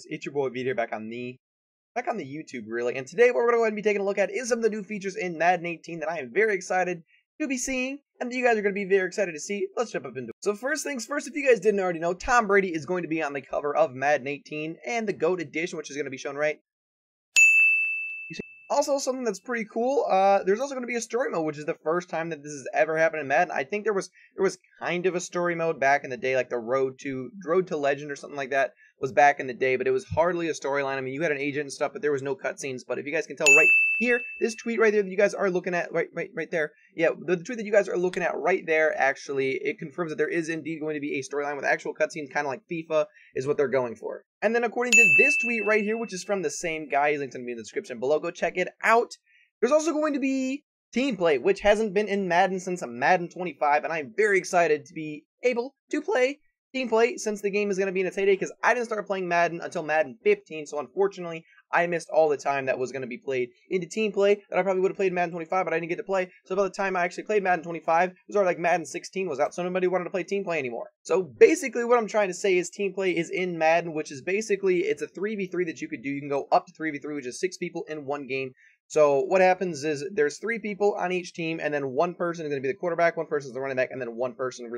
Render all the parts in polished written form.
It's your boy Vito here back on the YouTube really, and today what we're going to go ahead and be taking a look at is some of the new features in Madden 18 that I am very excited to be seeing, and that you guys are going to be very excited to see. Let's jump up into it. So first things first, if you guys didn't already know, Tom Brady is going to be on the cover of Madden 18 and the GOAT edition, which is going to be shown right. Also, something that's pretty cool, there's also going to be a story mode, which is the first time that this has ever happened in Madden. I think there was kind of a story mode back in the day, like the Road to Legend or something like that was back in the day, but it was hardly a storyline. I mean, you had an agent and stuff, but there was no cutscenes. But if you guys can tell right here, this tweet right there that you guys are looking at, right there, yeah, the tweet that you guys are looking at right there, actually, it confirms that there is indeed going to be a storyline with actual cutscenes, kind of like FIFA is what they're going for. And then according to this tweet right here, which is from the same guy, his link's going to be in the description below, go check it out. There's also going to be team play, which hasn't been in Madden since Madden 25, and I'm very excited to be able to play team play since the game is going to be in its heyday, because I didn't start playing Madden until Madden 15, so unfortunately I missed all the time that was going to be played into team play that I probably would have played in Madden 25, but I didn't get to play. So by the time I actually played Madden 25, it was already like Madden 16 was out, so nobody wanted to play team play anymore. So basically what I'm trying to say is team play is in Madden, which is basically, it's a 3v3 that you could do. You can go up to 3v3, which is 6 people in one game. So what happens is there's 3 people on each team, and then one person is going to be the quarterback, one person is the running back, and then one person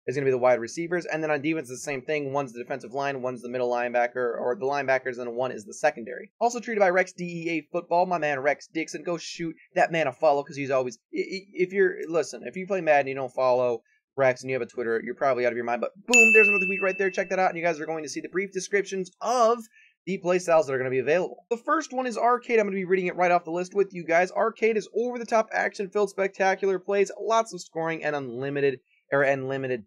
is going to be the wide receivers. And then on defense, it's the same thing. One's the defensive line, one's the middle linebacker, or the linebackers, and then one is the secondary. Also treated by Rex DEA Football, my man Rex Dixon. Go shoot that man a follow, because he's always, if you play Madden and you don't follow Rex and you have a Twitter, you're probably out of your mind. But boom, there's another tweet right there. Check that out, and you guys are going to see the brief descriptions of the playstyles that are going to be available. The first one is Arcade. I'm going to be reading it right off the list with you guys. Arcade is over-the-top, action-filled, spectacular plays, lots of scoring, and unlimited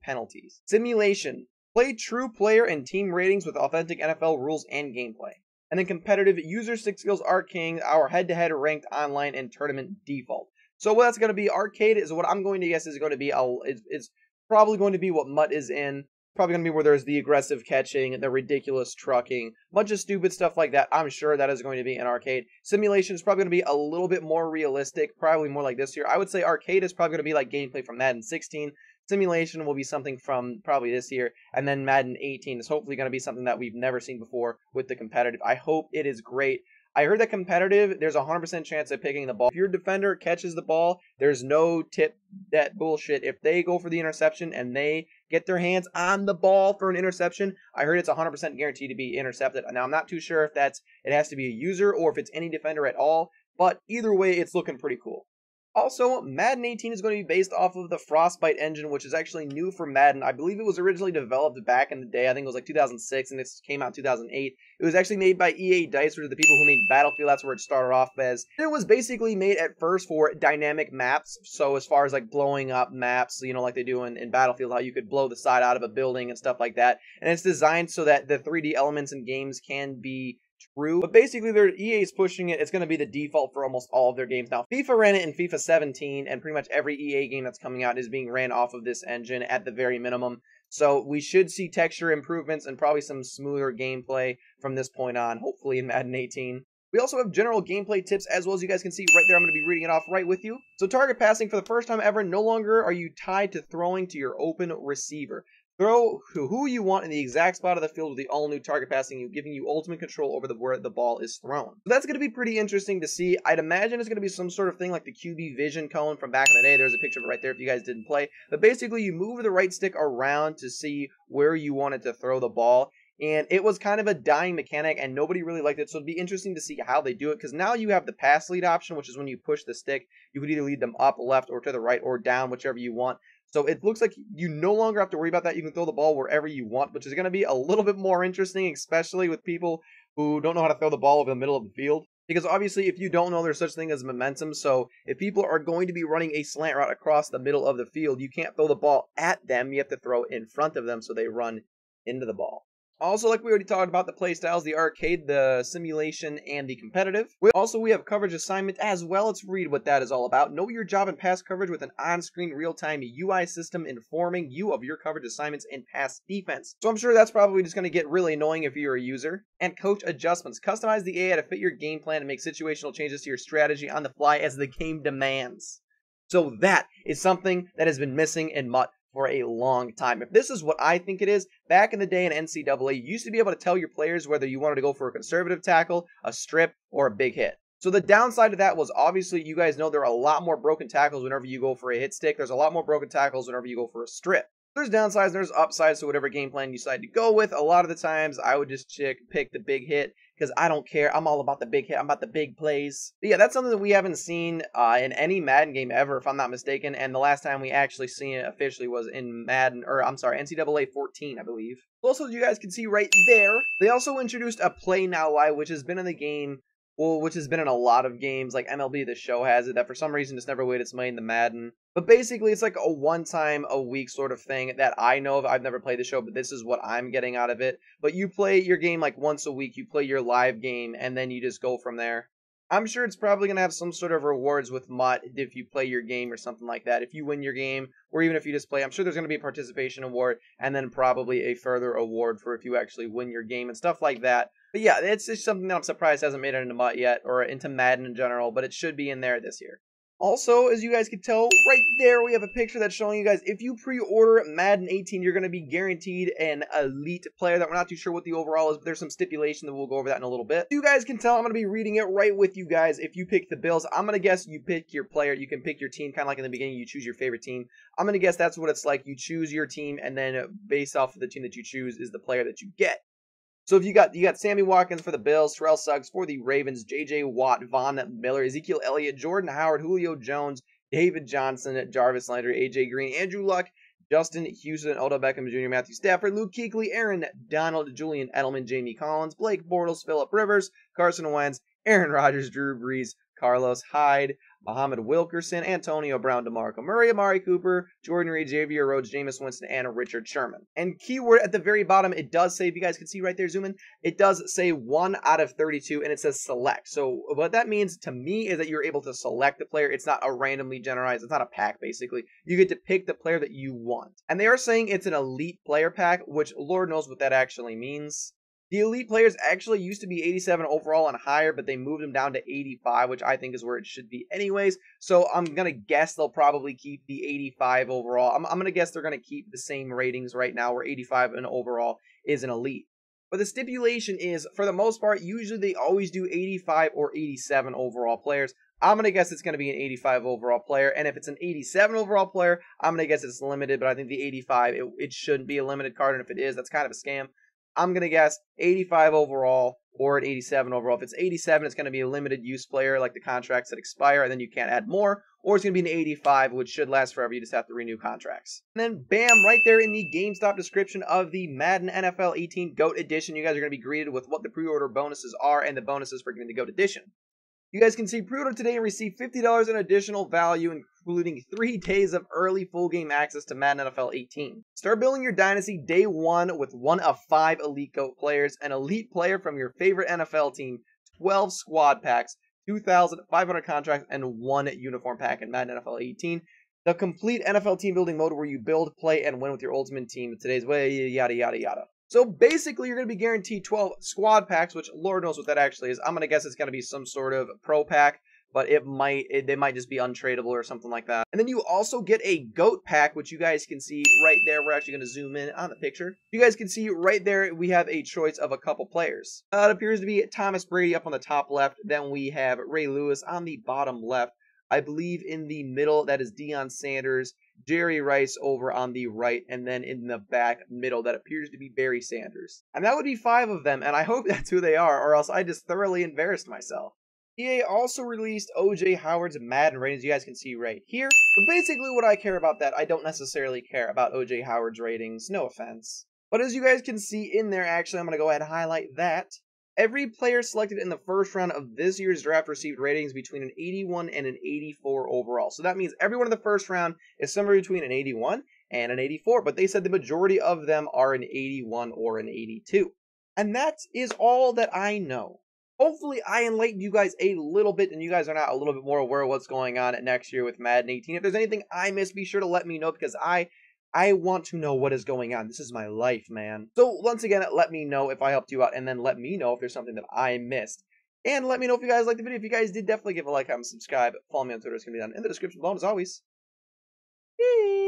penalties. Simulation. Play true player and team ratings with authentic NFL rules and gameplay. And then competitive. User 6 skills are king. Our head-to-head ranked online and tournament default. So what that's going to be, Arcade is what I'm going to guess is going to be, it's probably going to be what MUT is in. Probably going to be where there's the aggressive catching, the ridiculous trucking, bunch of stupid stuff like that. I'm sure that is going to be in Arcade. Simulation is probably going to be a little bit more realistic, probably more like this year. I would say Arcade is probably going to be like gameplay from Madden 16. Simulation will be something from probably this year, and then Madden 18 is hopefully going to be something that we've never seen before with the competitive. I hope it is great. I heard that competitive, there's a 100% chance of picking the ball. If your defender catches the ball, there's no tip that bullshit. If they go for the interception and they get their hands on the ball for an interception, I heard it's 100% guaranteed to be intercepted. Now, I'm not too sure if it has to be a user or if it's any defender at all, but either way, it's looking pretty cool. Also, Madden 18 is going to be based off of the Frostbite engine, which is actually new for Madden. I believe it was originally developed back in the day. I think it was like 2006, and it came out in 2008. It was actually made by EA Dice, which are the people who made Battlefield. That's where it started off as. It was basically made at first for dynamic maps. So as far as like blowing up maps, you know, like they do in Battlefield, how you could blow the side out of a building and stuff like that. And it's designed so that the 3D elements in games can be true, but basically EA is pushing it. It's going to be the default for almost all of their games now. FIFA ran it in FIFA 17, and pretty much every EA game that's coming out is being ran off of this engine at the very minimum. So we should see texture improvements and probably some smoother gameplay from this point on, hopefully in Madden 18. We also have general gameplay tips, as well as you guys can see right there. I'm going to be reading it off right with you. So target passing, for the first time ever, no longer are you tied to throwing to your open receiver. Throw who you want in the exact spot of the field with the all-new target passing, giving you ultimate control over where the ball is thrown. So that's going to be pretty interesting to see. I'd imagine it's going to be some sort of thing like the QB vision cone from back in the day. There's a picture of it right there if you guys didn't play. But basically, you move the right stick around to see where you wanted to throw the ball. And it was kind of a dying mechanic, and nobody really liked it. So it'd be interesting to see how they do it, because now you have the pass lead option, which is when you push the stick. You could either lead them up, left, or to the right, or down, whichever you want. So it looks like you no longer have to worry about that. You can throw the ball wherever you want, which is going to be a little bit more interesting, especially with people who don't know how to throw the ball over the middle of the field. Because obviously, if you don't know, there's such thing as momentum. So if people are going to be running a slant route across the middle of the field, you can't throw the ball at them. You have to throw it in front of them so they run into the ball. Also, like we already talked about, the playstyles, the arcade, the simulation, and the competitive. We have coverage assignment as well. Let's read what that is all about. Know your job and pass coverage with an on-screen real-time UI system informing you of your coverage assignments and pass defense. So I'm sure that's probably just going to get really annoying if you're a user. And coach adjustments. Customize the AI to fit your game plan and make situational changes to your strategy on the fly as the game demands. So that is something that has been missing in MUT for a long time. If this is what I think it is, back in the day in NCAA, you used to be able to tell your players whether you wanted to go for a conservative tackle, a strip, or a big hit. So the downside of that was obviously you guys know there are a lot more broken tackles whenever you go for a hit stick. There's a lot more broken tackles whenever you go for a strip. There's downsides and there's upsides to whatever game plan you decide to go with. A lot of the times I would just pick the big hit because I don't care. I'm all about the big hit. I'm about the big plays. But yeah, that's something that we haven't seen in any Madden game ever, if I'm not mistaken. And the last time we actually seen it officially was in Madden, or I'm sorry, NCAA 14, I believe. Also, as you guys can see right there, they also introduced a Play Now Live, which has been in the game. Well, which has been in a lot of games, like MLB The Show has it, that for some reason just never made its way into Madden. But basically, it's like a one-time-a-week sort of thing that I know of. I've never played the show, but this is what I'm getting out of it. But you play your game like once a week, you play your live game, and then you just go from there. I'm sure it's probably going to have some sort of rewards with MUT if you play your game or something like that. If you win your game, or even if you just play, I'm sure there's going to be a participation award, and then probably a further award for if you actually win your game and stuff like that. But yeah, it's just something that I'm surprised hasn't made it into MUT yet, or into Madden in general, but it should be in there this year. Also, as you guys can tell, right there we have a picture that's showing you guys, if you pre-order Madden 18, you're going to be guaranteed an elite player that we're not too sure what the overall is, but there's some stipulation that we'll go over that in a little bit. You guys can tell I'm going to be reading it right with you guys. If you pick the Bills, I'm going to guess you pick your player. You can pick your team, kind of like in the beginning, you choose your favorite team. I'm going to guess that's what it's like. You choose your team, and then based off of the team that you choose is the player that you get. So if you got Sammy Watkins for the Bills, Terrell Suggs for the Ravens, J.J. Watt, Von Miller, Ezekiel Elliott, Jordan Howard, Julio Jones, David Johnson, Jarvis Landry, A.J. Green, Andrew Luck, Justin Houston, Odell Beckham Jr., Matthew Stafford, Luke Kuechly, Aaron Donald, Julian Edelman, Jamie Collins, Blake Bortles, Phillip Rivers, Carson Wentz, Aaron Rodgers, Drew Brees, Carlos Hyde, Muhammad Wilkerson, Antonio Brown, DeMarco Murray, Amari Cooper, Jordan Reed, Xavier Rhodes, Jameis Winston, and Richard Sherman. And keyword at the very bottom, it does say, if you guys can see right there, zoom in, it does say 1 out of 32, and it says select. So what that means to me is that you're able to select the player. It's not a randomly generalized, it's not a pack, basically. You get to pick the player that you want. And they are saying it's an elite player pack, which Lord knows what that actually means. The elite players actually used to be 87 overall and higher, but they moved them down to 85, which I think is where it should be anyways. So I'm going to guess they'll probably keep the 85 overall. I'm going to guess they're going to keep the same ratings right now, where 85 and overall is an elite. But the stipulation is, for the most part, usually they always do 85 or 87 overall players. I'm going to guess it's going to be an 85 overall player. And if it's an 87 overall player, I'm going to guess it's limited. But I think the 85, it shouldn't be a limited card. And if it is, that's kind of a scam. I'm going to guess 85 overall or an 87 overall. If it's 87, it's going to be a limited use player, like the contracts that expire, and then you can't add more. Or it's going to be an 85, which should last forever. You just have to renew contracts. And then, bam, right there in the GameStop description of the Madden NFL 18 GOAT Edition, you guys are going to be greeted with what the pre-order bonuses are and the bonuses for getting the GOAT Edition. You guys can see pre-order today and receive $50 in additional value, including 3 days of early full game access to Madden NFL 18. Start building your dynasty day 1 with 1 of 5 Elite GOAT players, an elite player from your favorite NFL team, 12 squad packs, 2,500 contracts, and 1 uniform pack in Madden NFL 18. The complete NFL team building mode where you build, play, and win with your ultimate team. Today's way, yada, yada, yada. So basically, you're going to be guaranteed 12 squad packs, which Lord knows what that actually is. I'm going to guess it's going to be some sort of pro pack, but they might just be untradeable or something like that. And then you also get a GOAT pack, which you guys can see right there. We're actually going to zoom in on the picture. You guys can see right there, we have a choice of a couple players. It appears to be Thomas Brady up on the top left. Then we have Ray Lewis on the bottom left. I believe in the middle, that is Deion Sanders, Jerry Rice over on the right, and then in the back middle, that appears to be Barry Sanders. And that would be 5 of them, and I hope that's who they are, or else I just thoroughly embarrassed myself. EA also released O.J. Howard's Madden ratings, you guys can see right here. But basically what I care about that, I don't necessarily care about O.J. Howard's ratings, no offense. But as you guys can see in there, actually, I'm going to go ahead and highlight that. Every player selected in the first round of this year's draft received ratings between an 81 and an 84 overall. So that means everyone in the first round is somewhere between an 81 and an 84. But they said the majority of them are an 81 or an 82. And that is all that I know. Hopefully I enlightened you guys a little bit and you guys are now a little bit more aware of what's going on next year with Madden 18. If there's anything I missed, be sure to let me know, because I want to know what is going on. This is my life, man. So once again, let me know if I helped you out, and then let me know if there's something that I missed. And let me know if you guys liked the video. If you guys did, definitely give a like, comment, subscribe. Follow me on Twitter. It's going to be down in the description below, as always. Peace.